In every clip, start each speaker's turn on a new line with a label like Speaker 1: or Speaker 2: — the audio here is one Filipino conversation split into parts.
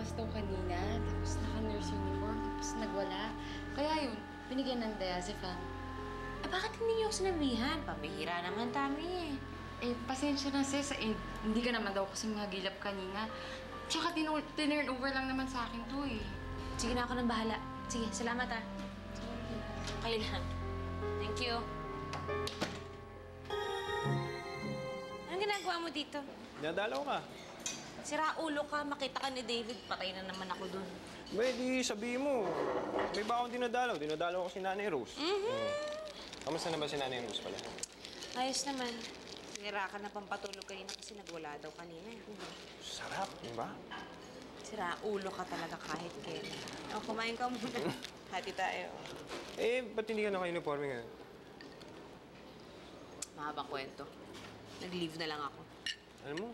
Speaker 1: lumabas daw kanina, tapos naka-nurse uniform, tapos nagwala. Kaya yun, binigyan ng diazepam.
Speaker 2: Bakit hindi niyo ako sinabihan? Pabihira naman, Tami eh.
Speaker 1: Pasensya na, sis. Hindi ka naman daw kasi mga gilap kanina. Tsaka tinurn over lang naman sa akin to eh.
Speaker 2: Sige na, ako nang bahala. Sige, salamat ah. Okay lang. Thank you. Anong ginagawa mo dito?
Speaker 3: Dinadalaw ka.
Speaker 2: Sira ulo ka, makita ka ni David, patay na naman ako dun.
Speaker 3: Di sabihin mo. May ba akong dinadalaw? Dinadalaw ko si Nanay Rose. Kamusta na ba si Nanay Rose pala?
Speaker 2: Ayos naman. Sinira ka na pampatulog kanina kasi nagwala daw kanina.
Speaker 3: Sarap, di ba?
Speaker 2: Sira ulo ka talaga kahit kailan. O, kumain ka muna. Hati tayo.
Speaker 3: Ba't hindi ka naka-uniforme ngayon?
Speaker 2: Mahabang kwento. Nag-leave na lang ako.
Speaker 3: Alam mo,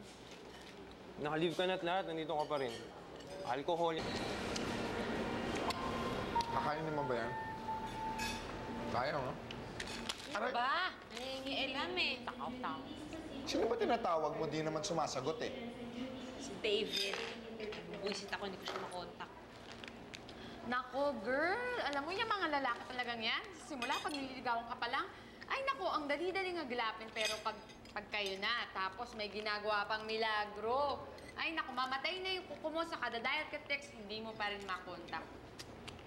Speaker 3: naka-leave ka na at lahat, nandito ka pa rin. Alcohol.
Speaker 4: Kakainin mo ba yan? Kaya, no? Aray!
Speaker 2: Ba? Nangingialam eh. Takaw-takaw.
Speaker 4: Sino ba tinatawag mo? Di naman sumasagot eh.
Speaker 2: Si David. Buwisit ako, hindi ko siya makontak.
Speaker 5: Nako, girl! Alam mo yung mga lalaki talagang yan? Simula, pag nililigawan ka pa lang, ay nako, ang dali-dali nga gilapin. Pero pag kayo na, tapos may ginagawa pang milagro, ay nako, mamatay na yung kuko mo sa kadadayat ka text, hindi mo pa rin makontak.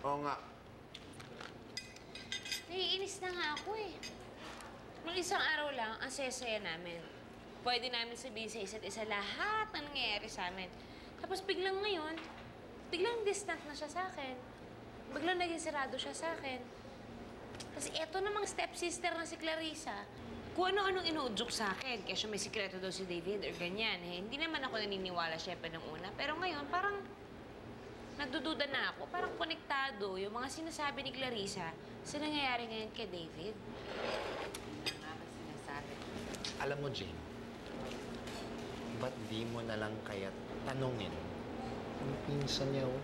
Speaker 4: Oo nga.
Speaker 2: Naiinis na nga ako eh. Nung isang araw lang, ang saya-saya namin. Pwede namin sabihin sa isa't isa lahat na nangyayari sa amin. Tapos biglang ngayon, biglang distant na siya sa akin. Biglang naging sarado siya sa akin. Kasi eto namang stepsister na si Clarissa, kung ano-anong inuudyok sa akin. Kaya siya may sikreto daw si David or ganyan. Hindi naman ako naniniwala syempre ng una. Pero ngayon, parang nagdududa na ako. Parang konektado yung mga sinasabi ni Clarissa sa nangyayari ngayon kay David.
Speaker 1: Ano nga ba sinasabi?
Speaker 6: Alam mo, Jane, ba't di mo na lang kaya tanungin yung pinsan niya, oh?